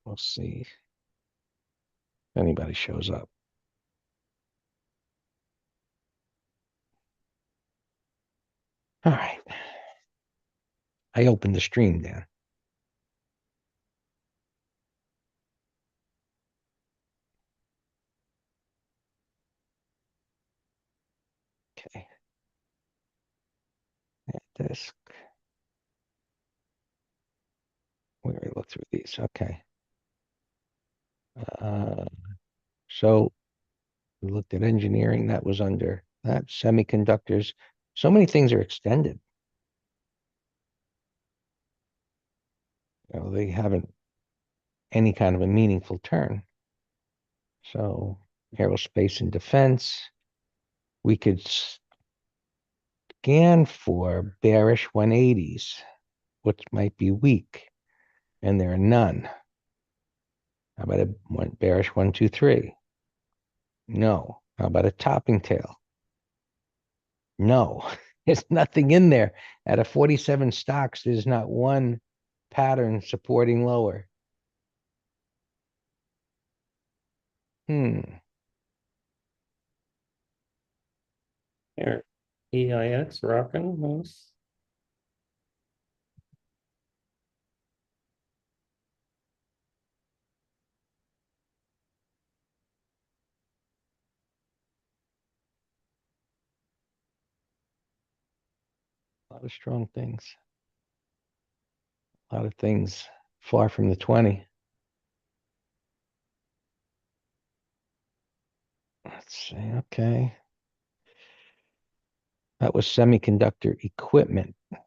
We'll see if anybody shows up. All right. I opened the stream, Dan. Okay. This. We already looked through these. Okay. Uh, so we looked at engineering. That was under that. Semiconductors. So many things are extended. They haven't any kind of a meaningful turn. So aerospace and defense. We could scan for bearish 180s, which might be weak, and there are none. How about a bearish 123? No. How about a topping tail? No. There's nothing in there. At a 47 stocks, there's not one pattern supporting lower. Hmm. Here, EIX rocking nice. A lot of strong things. A lot of things far from the 20. Let's see. Okay. That was semiconductor equipment. What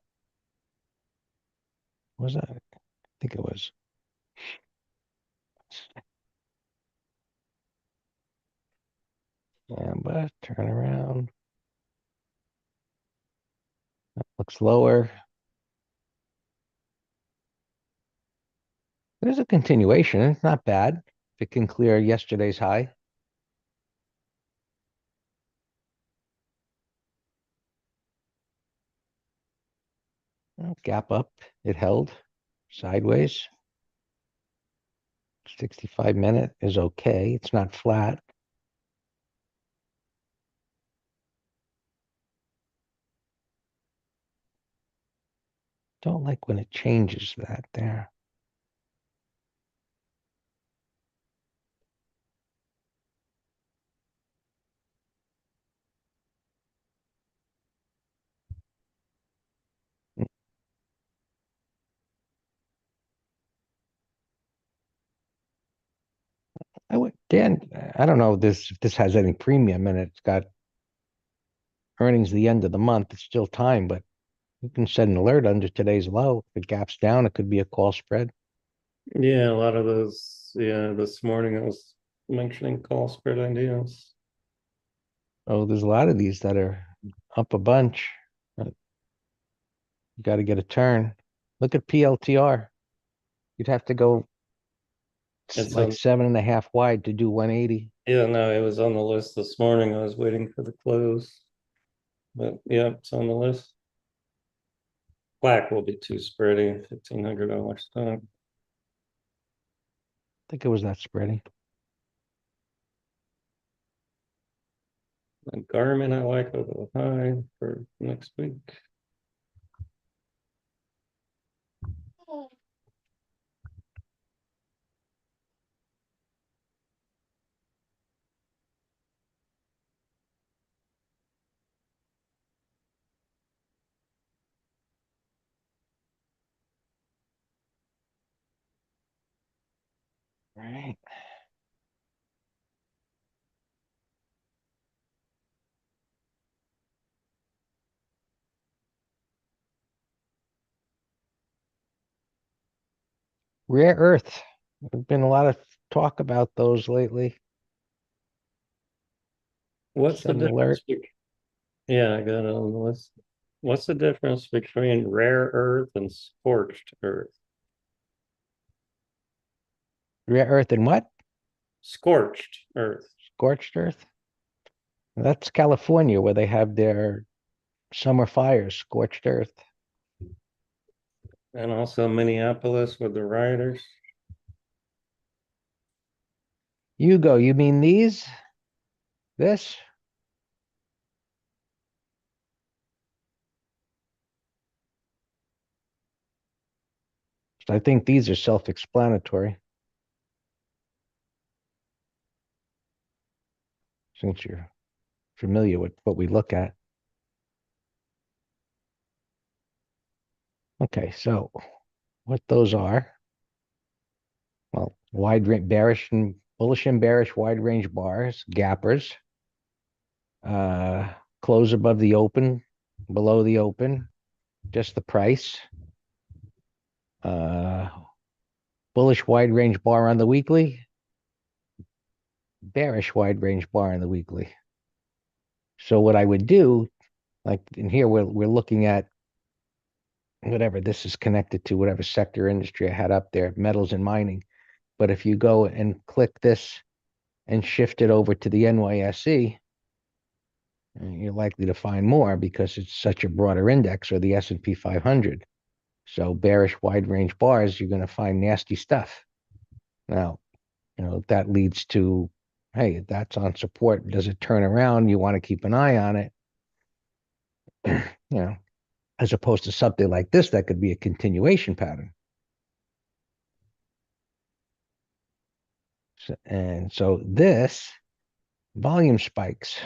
was that? I think it was. Yeah, but turn around. That looks lower. There's a continuation. It's not bad. If it can clear yesterday's high. Well, gap up. It held sideways. 65-minute is okay. It's not flat. Don't like when it changes that there. Dan, I don't know if this has any premium and it's got earnings the end of the month. It's still time, but you can set an alert under today's low. If it gaps down, it could be a call spread. Yeah, a lot of those. Yeah, this morning I was mentioning call spread ideas. Oh, there's a lot of these that are up a bunch. You got to get a turn. Look at PLTR. You'd have to go It's like on. 7.5 wide to do 180. Yeah, no, it was on the list this morning. I was waiting for the close, but yeah, it's on the list. Black will be too spready. $1,500 stock. I think it was that spready. And Garmin, I like over the high for next week. Right. Rare earth. There's been a lot of talk about those lately. What's the Set an alert. difference? Yeah, I got it on the list. What's the difference between rare earth and scorched earth? Rare earth and what? Scorched earth. Scorched earth. That's California where they have their summer fires, scorched earth. And also Minneapolis with the rioters. Hugo, you mean these? This? I think these are self-explanatory since you're familiar with what we look at. Okay, so what those are, well, wide range, bearish and bullish and bearish wide range bars, gappers, close above the open, below the open, just the price. Bullish wide range bar on the weekly, bearish wide range bar on the weekly. So what I would do, like in here, we're looking at whatever this is connected to, whatever sector industry I had up there, metals and mining. But if you go and click this and shift it over to the NYSE, you're likely to find more because it's such a broader index, or the S&P 500. So bearish wide range bars, you're going to find nasty stuff. Now, that leads to, hey, that's on support. Does it turn around? You want to keep an eye on it, as opposed to something like this that could be a continuation pattern. And so this volume spikes.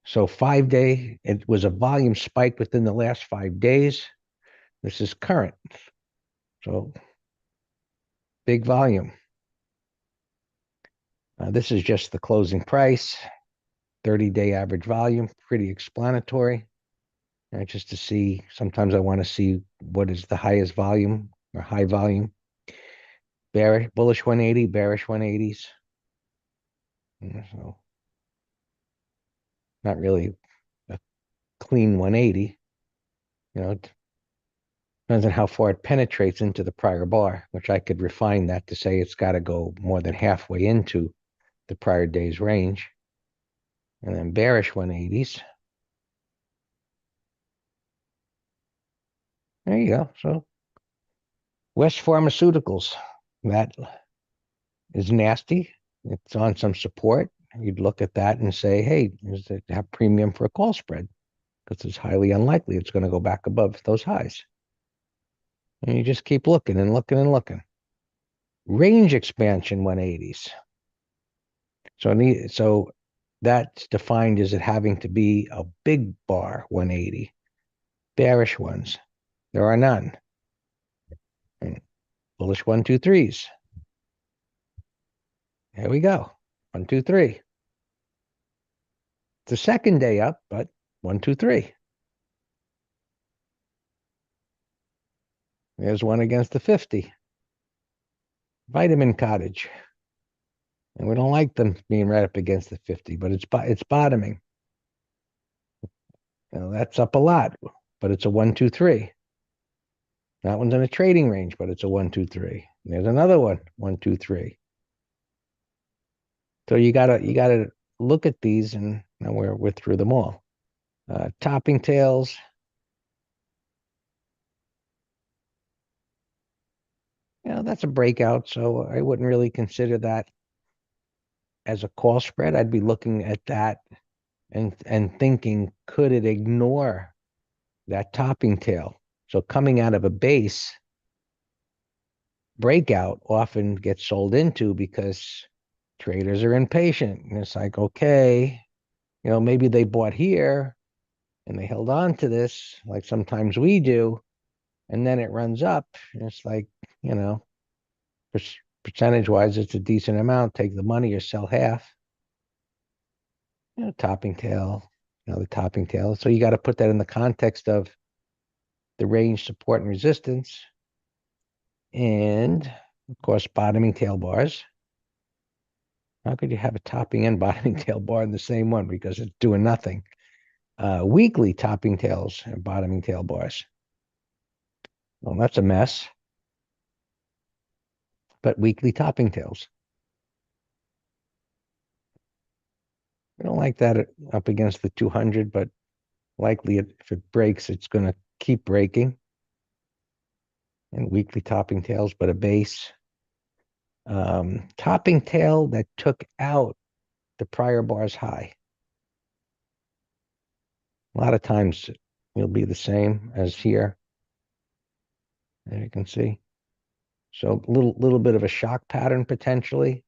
So 5-day, it was a volume spike within the last 5 days. This is current. So big volume. This is just the closing price, 30-day average volume, pretty explanatory. Just to see, sometimes I want to see what is the highest volume or high volume. Bearish, bullish 180, bearish 180s. So not really a clean 180. It depends on how far it penetrates into the prior bar, which I could refine that to say it's got to go more than halfway into the prior day's range. And then bearish 180s. There you go. So West Pharmaceuticals, that is nasty. It's on some support. You'd look at that and say, hey, does it have premium for a call spread? Because it's highly unlikely it's going to go back above those highs. And you just keep looking and looking and looking. Range expansion 180s. So that's defined as it having to be a big bar 180. Bearish ones, there are none. And bullish 1, 2, 3s. There we go. 1, 2, 3. It's the second day up, but 1, 2, 3. There's one against the 50. Vitamin Cottage. And we don't like them being right up against the 50, but it's bottoming. That's up a lot, but it's a 1, 2, 3. That one's in a trading range, but it's a 1, 2, 3. And there's another one, 1, 2, 3. So you gotta look at these, and now we're through them all. Topping tails. That's a breakout, so I wouldn't really consider that as a call spread. I'd be looking at that and thinking, could it ignore that topping tail? So coming out of a base, breakout often gets sold into because traders are impatient. And it's like, okay, maybe they bought here and they held on to this, like sometimes we do, and then it runs up. And it's like, percentage wise, it's a decent amount. Take the money or sell half. Topping tail, the topping tail. So you got to put that in the context of the range, support, and resistance. And of course, bottoming tail bars. How could you have a topping and bottoming tail bar in the same one? Because it's doing nothing. Weekly topping tails and bottoming tail bars. Well, that's a mess. But weekly topping tails. We don't like that up against the 200, but likely if it breaks, it's going to keep breaking. And weekly topping tails, but a base. Topping tail that took out the prior bar's high. A lot of times it'll be the same as here. There you can see. So little bit of a shock pattern potentially.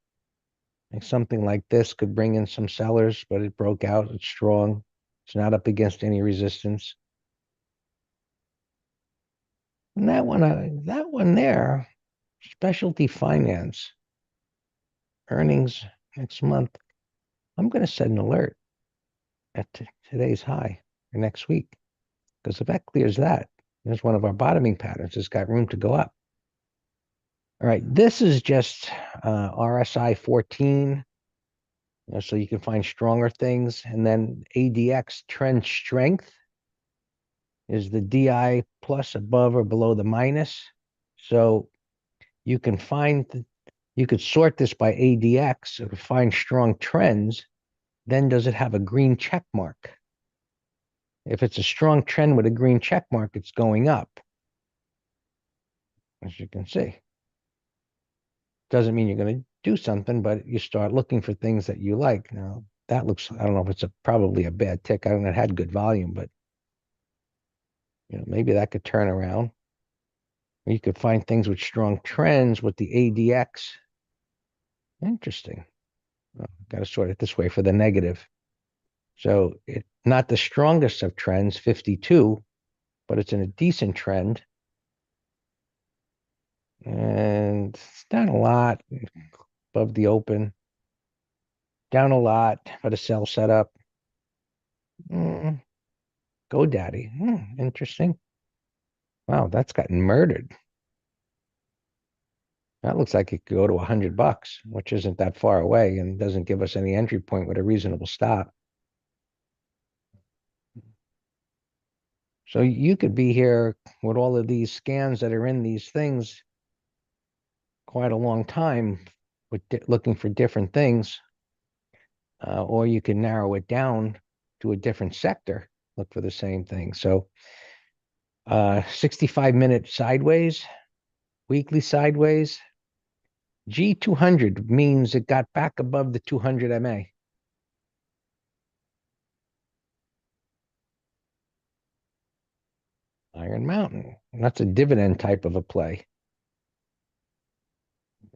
Like something like this could bring in some sellers, but it broke out. It's strong. It's not up against any resistance. And that one there, specialty finance earnings next month. I'm going to set an alert at today's high or next week, because if that clears that, there's one of our bottoming patterns. It's got room to go up. All right, this is just RSI 14. So you can find stronger things. And then ADX trend strength is the DI plus above or below the minus. So you can you could sort this by ADX or find strong trends. Then does it have a green check mark? If it's a strong trend with a green check mark, it's going up, as you can see. Doesn't mean you're going to do something, but you start looking for things that you like. Now, that looks, I don't know if it's probably a bad tick. I don't know, it had good volume, but maybe that could turn around. Or you could find things with strong trends with the ADX. Interesting. Got to sort it this way for the negative. So it's not the strongest of trends, 52, but it's in a decent trend. And it's down a lot above the open. Down a lot, but a sell setup. GoDaddy. Interesting. Wow, that's gotten murdered. That looks like it could go to $100, which isn't that far away and doesn't give us any entry point with a reasonable stop. So you could be here with all of these scans that are in these things quite a long time with looking for different things, or you can narrow it down to a different sector, look for the same thing. So 65-minute sideways, weekly sideways. G200 means it got back above the 200 MA. Iron Mountain. That's a dividend type of a play.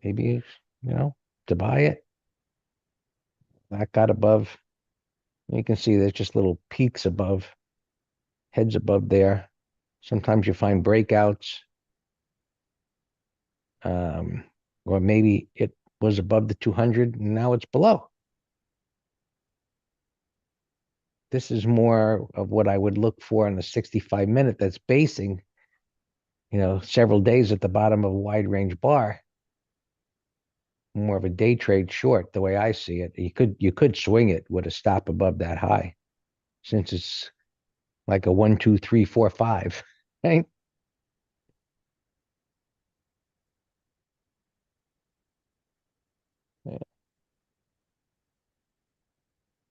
Maybe, to buy it. That got above. You can see there's just little peaks above, heads above there. Sometimes you find breakouts. Or maybe it was above the 200 and now it's below. This is more of what I would look for in the 65-minute that's basing, several days at the bottom of a wide range bar. More of a day trade short, the way I see it. You could swing it with a stop above that high, since it's like a 1, 2, 3, 4, 5, right? Yeah.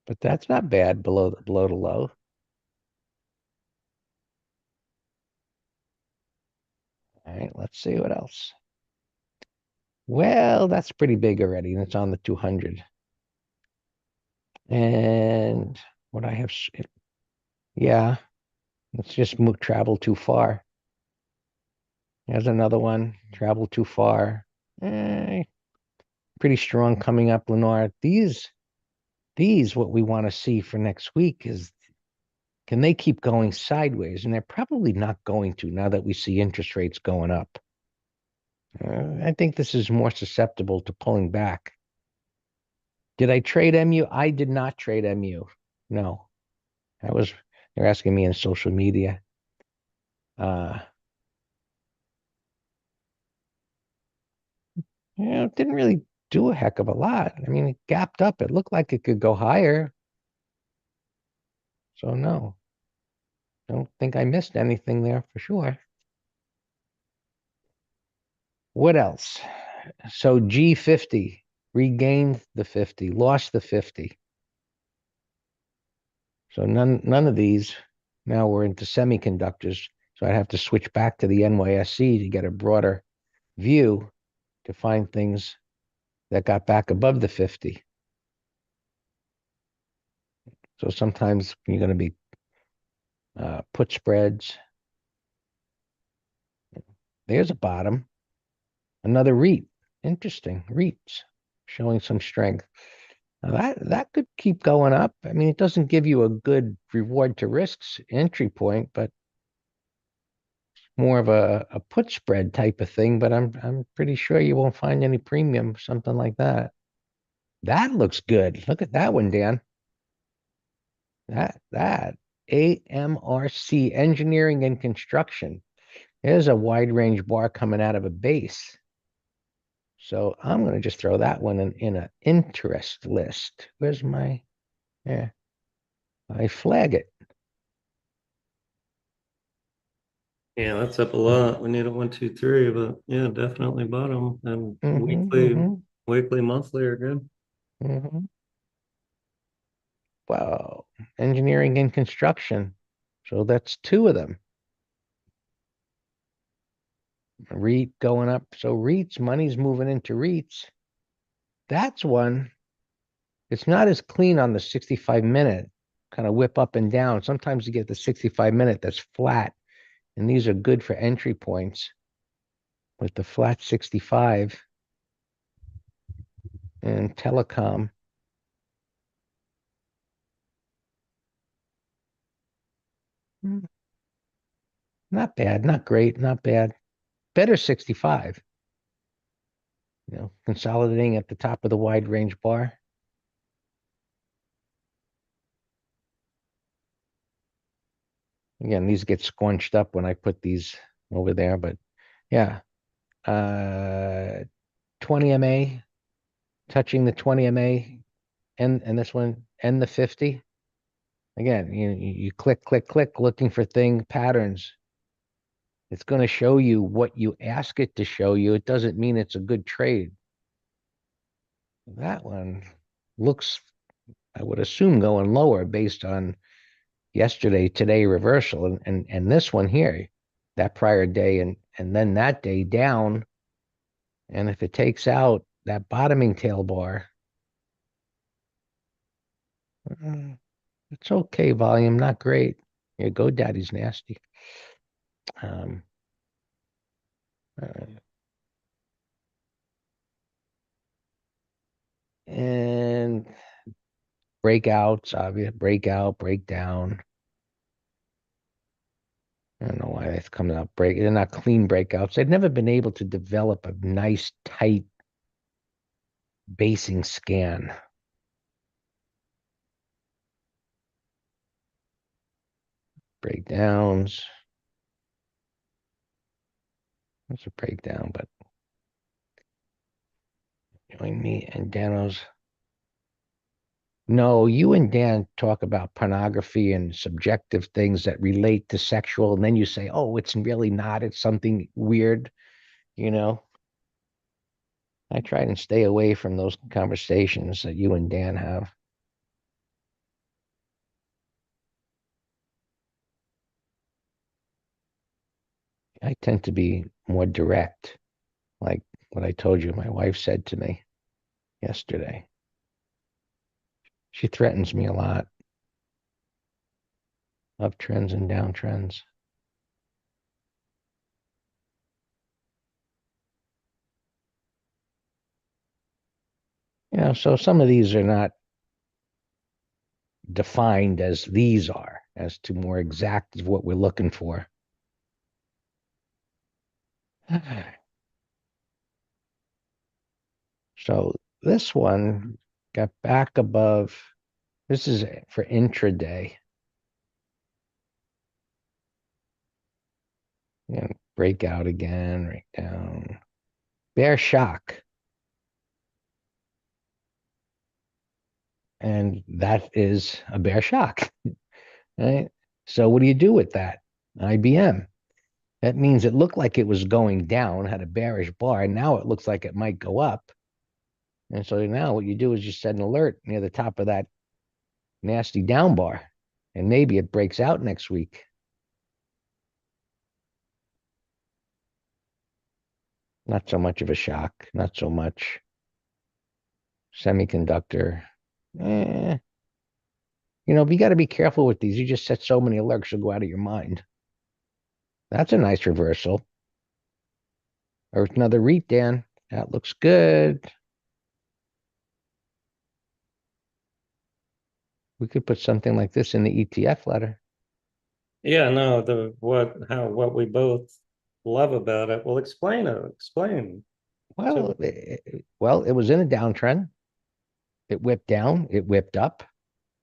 But that's not bad below the low. All right, let's see what else. Well, that's pretty big already, and it's on the 200. And what I have, yeah, let's just travel too far. There's another one, travel too far. Pretty strong coming up, Lenore. These, what we want to see for next week is, can they keep going sideways? And they're probably not going to now that we see interest rates going up. I think this is more susceptible to pulling back. Did I trade MU? I did not trade MU. No, they're asking me in social media. It didn't really do a heck of a lot. I mean, it gapped up. It looked like it could go higher. So no, don't think I missed anything there for sure. What else? So G50 regained the 50, lost the 50. So none of these. Now we're into semiconductors. So I'd have to switch back to the NYSE to get a broader view to find things that got back above the 50. So sometimes you're going to be put spreads. There's a bottom, another REIT. Interesting. REITs showing some strength. Now that could keep going up. I mean, it doesn't give you a good reward to risks entry point, but more of a put spread type of thing. But I'm pretty sure you won't find any premium, something like that. That looks good. Look at that one, Dan. That AMRC, engineering and construction. There's a wide range bar coming out of a base. So I'm going to just throw that one in an interest list. Where's my, yeah, I flag it. Yeah, that's up a lot. We need a 1, 2, 3, but yeah, definitely bottom and Mm-hmm. weekly, monthly are good. Mm-hmm. Wow. Engineering and construction. So that's two of them. REIT going up. So REITs, money's moving into REITs. That's one. It's not as clean on the 65-minute, kind of whip up and down. Sometimes you get the 65-minute that's flat, and these are good for entry points with the flat 65 and telecom. Not bad, not great, not bad. Better 65, consolidating at the top of the wide range bar. Again, these get squunched up when I put these over there, but yeah. 20 MA, touching the 20 MA and this one and the 50. Again, you click, click, click, looking for patterns. It's going to show you what you ask it to show you. It doesn't mean it's a good trade. That one looks, I would assume, going lower based on yesterday, today reversal, and this one here, that prior day and then that day down. And if it takes out that bottoming tail bar, it's okay. Volume, not great. Your GoDaddy's nasty. Um, uh, and breakouts, obvious breakout, breakdown. I don't know why that's coming out they're not clean breakouts. They've never been able to develop a nice, tight basing scan. Breakdowns. That's a breakdown, but join me and Dano's. No, you and Dan talk about pornography and subjective things that relate to sexual, and then you say, oh, it's really not. It's something weird, you know. I try and stay away from those conversations that you and Dan have. I tend to be more direct, like what I told you my wife said to me yesterday. She threatens me a lot. Uptrends and downtrends. So some of these are not defined as these are, as to more exact of what we're looking for. So this one got back above. This is for intraday. And breakout again, right down. Bear shock. And that is a bear shock. Right? So what do you do with that? IBM. That means it looked like it was going down, had a bearish bar. Now it looks like it might go up. And so now what you do is you set an alert near the top of that nasty down bar. And maybe it breaks out next week. Not so much of a shock, not so much. Semiconductor. Eh, you got to be careful with these. You just set so many alerts, you'll go out of your mind. That's a nice reversal. Or another REIT, Dan. That looks good. We could put something like this in the ETF letter. Yeah, no, what we both love about it. Well, explain it. Explain. Well, So, it was in a downtrend. It whipped down, it whipped up,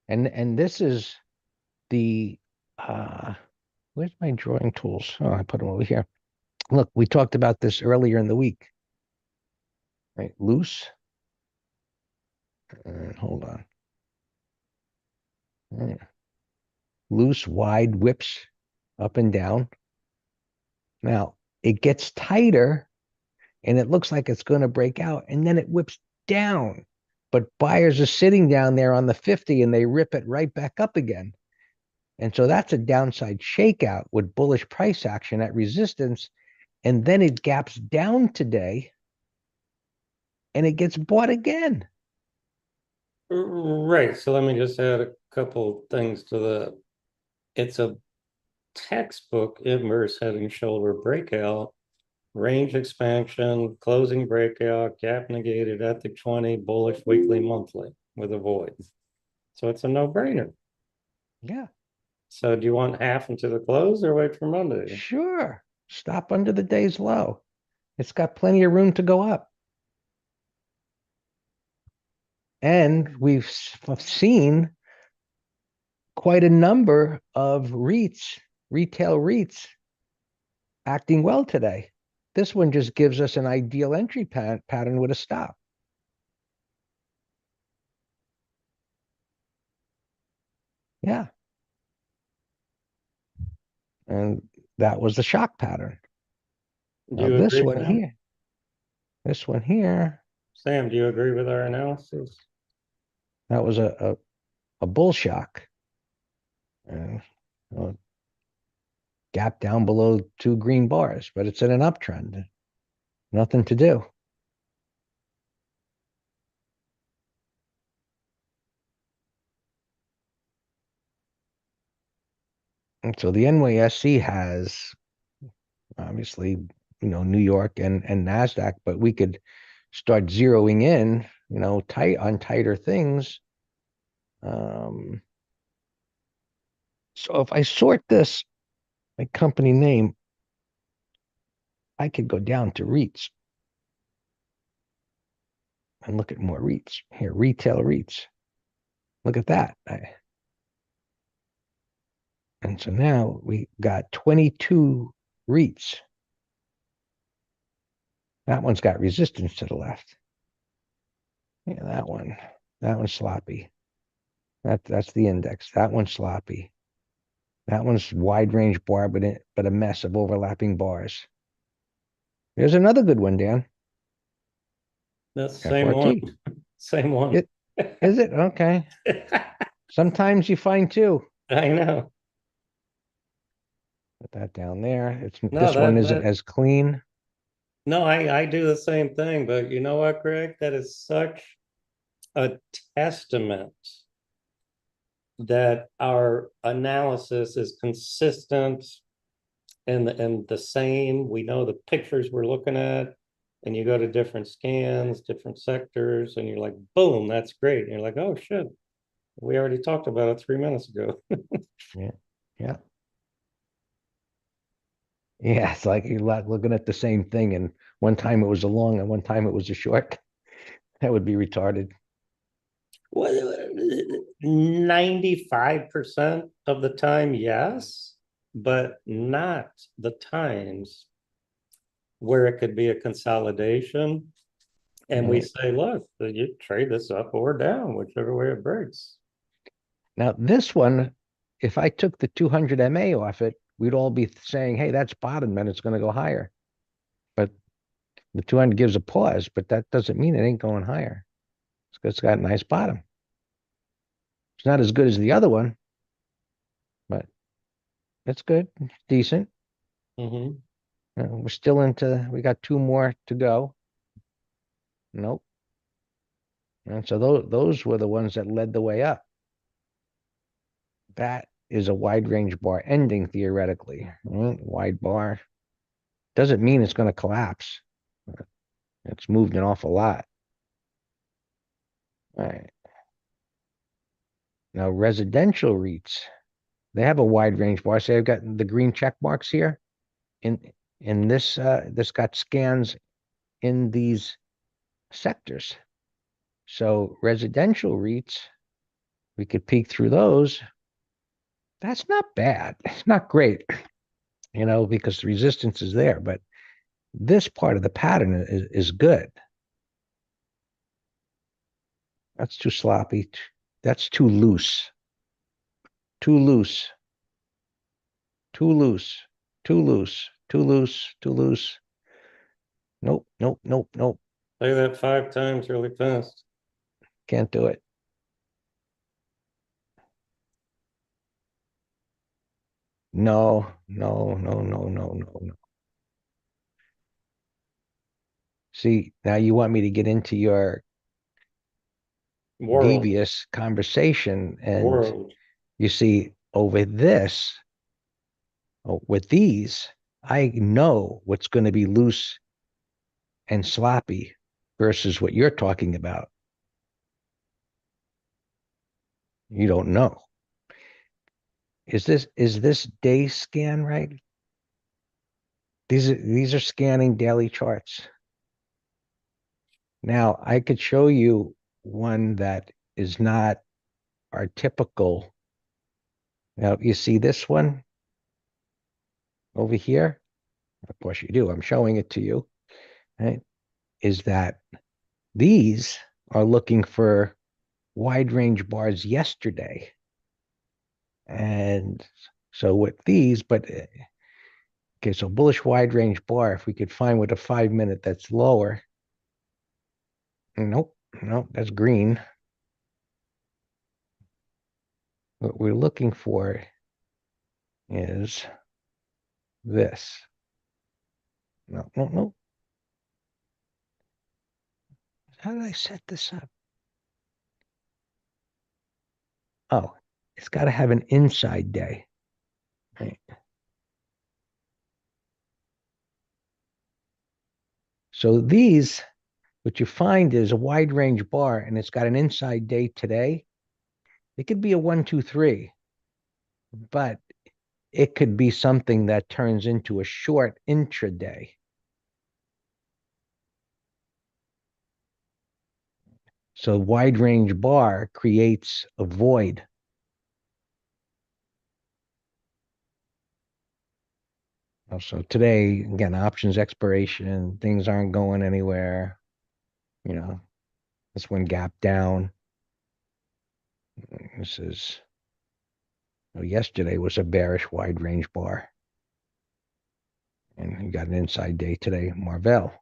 and this is the where's my drawing tools? Oh, I put them over here. Look, we talked about this earlier in the week, right? Loose. Hold on. Loose, wide whips up and down. Now it gets tighter and it looks like it's going to break out and then it whips down. But buyers are sitting down there on the 50 and they rip it right back up again. And so that's a downside shakeout with bullish price action at resistance. And then it gaps down today and it gets bought again. right. So let me just add a couple things to the. It's a textbook inverse head and shoulder breakout, range expansion, closing breakout, gap negated at the 20, bullish weekly, monthly with a void. So it's a no-brainer. Yeah, So do you want half into the close or wait for Monday? sure. Stop under the day's low. It's got plenty of room to go up. And we've seen quite a number of REITs, retail REITs, acting well today. This one just gives us an ideal entry pattern with a stop. Yeah. And that was the shock pattern. Do Now you agree with that? this one here, Sam, do you agree with our analysis? that was a bull shock. And gap down below 2 green bars, but it's in an uptrend. Nothing to do. And so the NYSE has obviously, New York and NASDAQ, but we could start zeroing in, tight on tighter things. So if I sort this by company name, I could go down to REITs and look at more REITs. Here, retail REITs. Look at that. And so now we got 22 REITs. That one's got resistance to the left. Yeah, that one. That one's sloppy. That's the index. That one's sloppy. That one's wide range bar, but a mess of overlapping bars. There's another good one, Dan. That's the same one. FRT. Same one. Is it? Okay. Sometimes you find two. I know. Put that down there. No, This one isn't as clean. no, I do the same thing, but you know what, Greg? That is such a testament that our analysis is consistent and the same. We know the pictures we're looking at, and you go to different scans, different sectors, and you're like, boom, that's great. And you're like, oh shit, we already talked about it 3 minutes ago. Yeah. Yeah. Yeah. It's like you're looking at the same thing, and one time it was a long and one time it was a short. That would be retarded. 95% of the time, yes, but not the times where it could be a consolidation. And we Right. say, look, you trade this up or down, whichever way it breaks. Now, this one, if I took the 200 MA off it, we'd all be saying, hey, that's bottom and it's going to go higher. But the 200 gives a pause, but that doesn't mean it ain't going higher. It's got a nice bottom. It's not as good as the other one, but it's good. It's decent. Mm-hmm. We're still we got two more to go. Nope. And so those were the ones that led the way up. That is a wide range bar ending theoretically. Right? Wide bar doesn't mean it's going to collapse. It's moved an awful lot. All right. Now residential REITs, they have a wide range bar. So I've got the green check marks here. In this got scans in these sectors. So residential REITs, we could peek through those. That's not bad. It's not great, because the resistance is there, but this part of the pattern is good. That's too sloppy. That's too loose. Too loose. Too loose. Too loose. Too loose. Too loose. Nope. Nope. Nope. Nope. Say that 5 times really fast. Can't do it. No. No. No. No. No. No. No. See, now you want me to get into your World, devious conversation, and world. you see over this, with these, I know what's going to be loose and sloppy versus what you're talking about. You don't know. Is this day scan right? These are scanning daily charts. Now I could show you one that is not our typical. Now you see this one over here? Of course you do. I'm showing it to you. Right? Is that these are looking for wide range bars yesterday. And so with these, but okay, so bullish wide range bar, if we could find with a 5 minute that's lower. Nope, nope, that's green. What we're looking for is this. No, no, no. How did I set this up? Oh, it's got to have an inside day. Right. So these, what you find is a wide range bar and it's got an inside day today. It could be a 1, 2, 3, but it could be something that turns into a short intraday. So wide range bar creates a void. So today, again, options expiration, things aren't going anywhere. This one gap down. Yesterday was a bearish wide range bar. And you got an inside day today, Marvell.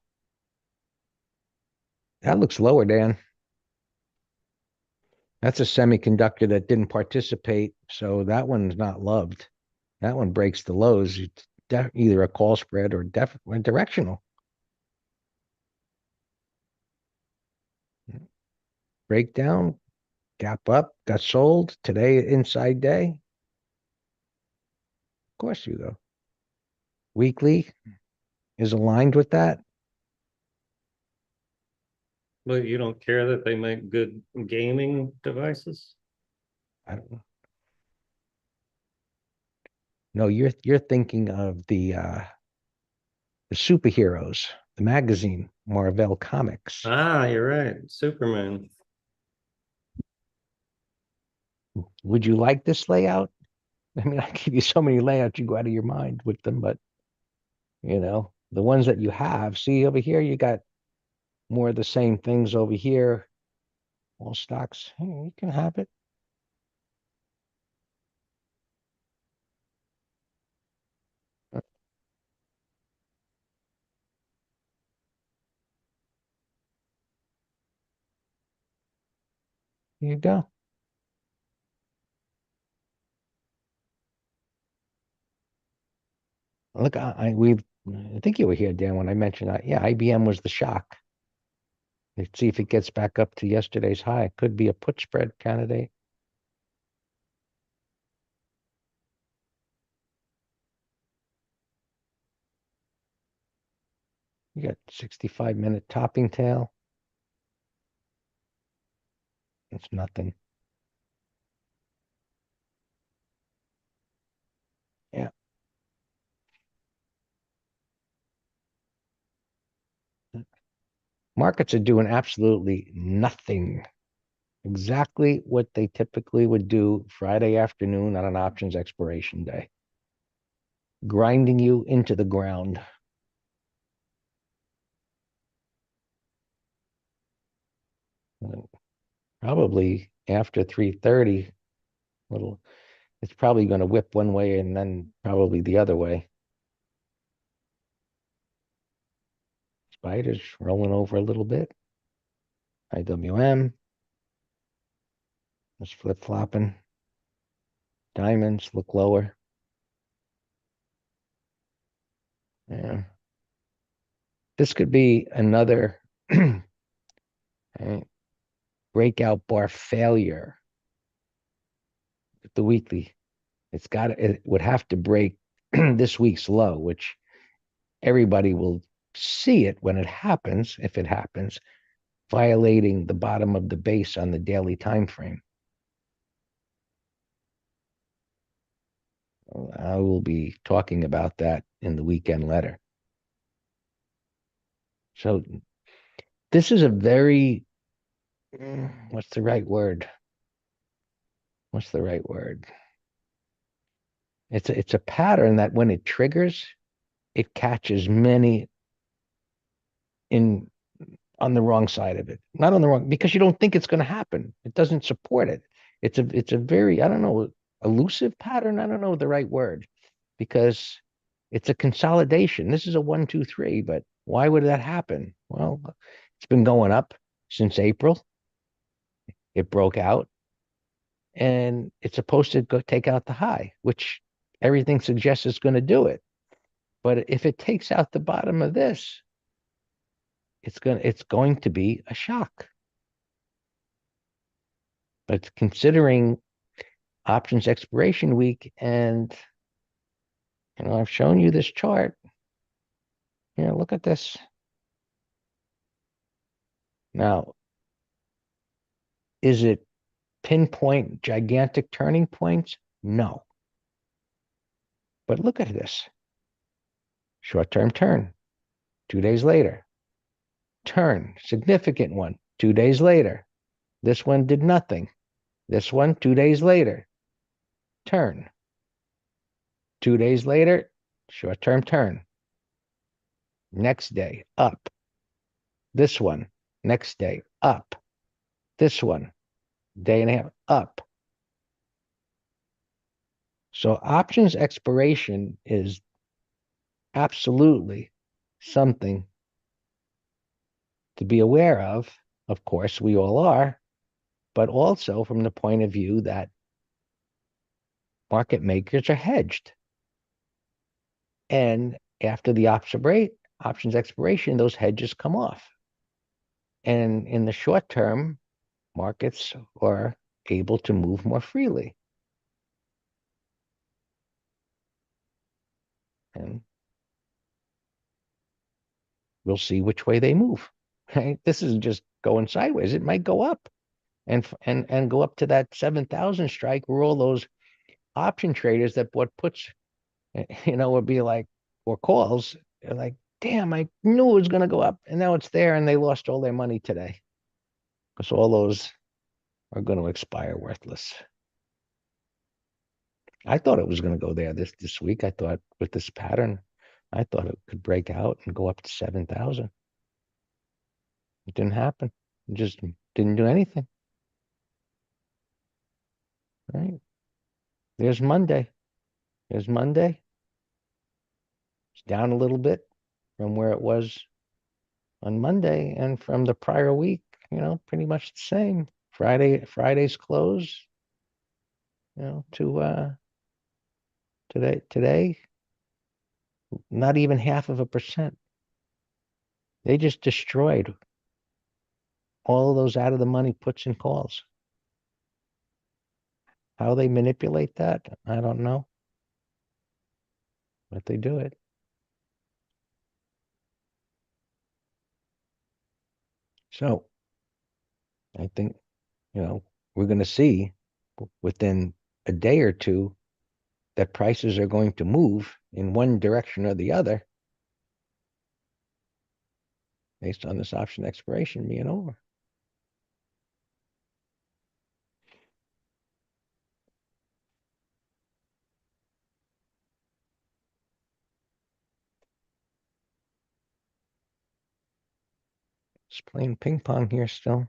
That looks lower, Dan. That's a semiconductor that didn't participate, so that one's not loved. That one breaks the lows. It's either a call spread or definitely directional. Breakdown, gap up, got sold. Today, inside day. Of course you go. Weekly is aligned with that. But you don't care that they make good gaming devices? I don't know. No, you're thinking of the superheroes, the magazine, Marvel Comics. Ah, you're right. Superman. Would you like this layout? I mean, I give you so many layouts, you go out of your mind with them, but the ones that you have, see over here, you got more of the same things over here. All stocks. Hey, you can have it. Here you go. Look, I think you were here, Dan, when I mentioned that. Yeah, IBM was the shock. Let's see if it gets back up to yesterday's high. Could be a put spread candidate. You got 65-minute topping tail. It's nothing. Yeah. Markets are doing absolutely nothing. Exactly what they typically would do Friday afternoon on an options expiration day. Grinding you into the ground. Probably after 3:30, little, it's probably going to whip one way and then probably the other way. Spiders rolling over a little bit. IWM. Just flip-flopping. Diamonds look lower. Yeah. This could be another breakout bar failure. The weekly, it would have to break this week's low, which everybody will see it when it happens, if it happens, violating the bottom of the base on the daily time frame. I will be talking about that in the weekend letter. So this is a very, what's the right word? What's the right word? It's a pattern that when it triggers, it catches many in on the wrong side of it. Not on the wrong, because you don't think it's going to happen. It doesn't support it. It's a very, I don't know, elusive pattern. I don't know the right word, because it's a consolidation. This is a 1, 2, 3, but why would that happen? Well, it's been going up since April. It broke out, and it's supposed to go take out the high, which everything suggests it's going to do it. But if it takes out the bottom of this, it's going to be a shock. But considering options expiration week, and I've shown you this chart. Look at this. Now, is it pinpoint gigantic turning points? No. But look at this. Short-term turn. 2 days later. Turn. Significant one. 2 days later. This one did nothing. This one, 2 days later. Turn. 2 days later, short-term turn. Next day, up. This one, next day, up. This one, day and a half, up. So options expiration is absolutely something to be aware of. Of course, we all are, but also from the point of view that market makers are hedged. And after the options expiration, those hedges come off. And in the short term, markets are able to move more freely. And we'll see which way they move. Right? This is just going sideways. It might go up and go up to that 7,000 strike, where all those option traders that bought puts, would be like, or calls, they're like, damn, I knew it was going to go up, and now it's there, and they lost all their money today, because all those are going to expire worthless. I thought it was going to go there this week. I thought with this pattern, I thought it could break out and go up to 7,000. It didn't happen. It just didn't do anything. Right? There's Monday. There's Monday. It's down a little bit from where it was on Monday, and from the prior week, pretty much the same. Friday's close, to today, not even 0.5%. They just destroyed all those out of the money puts and calls. How they manipulate that, I don't know, but they do it. So I think, we're going to see within a day or two that prices are going to move in one direction or the other based on this option expiration being over. Just playing ping pong here still.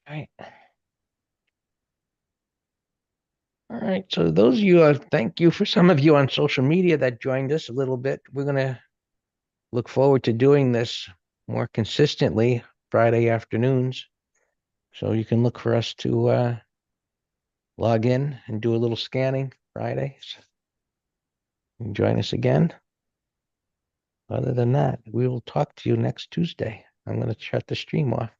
All right. All right. So those of you, thank you for some of you on social media that joined us a little bit. We're going to look forward to doing this more consistently Friday afternoons. So you can look for us to log in and do a little scanning Fridays. And join us again. Other than that, we will talk to you next Tuesday. I'm going to shut the stream off.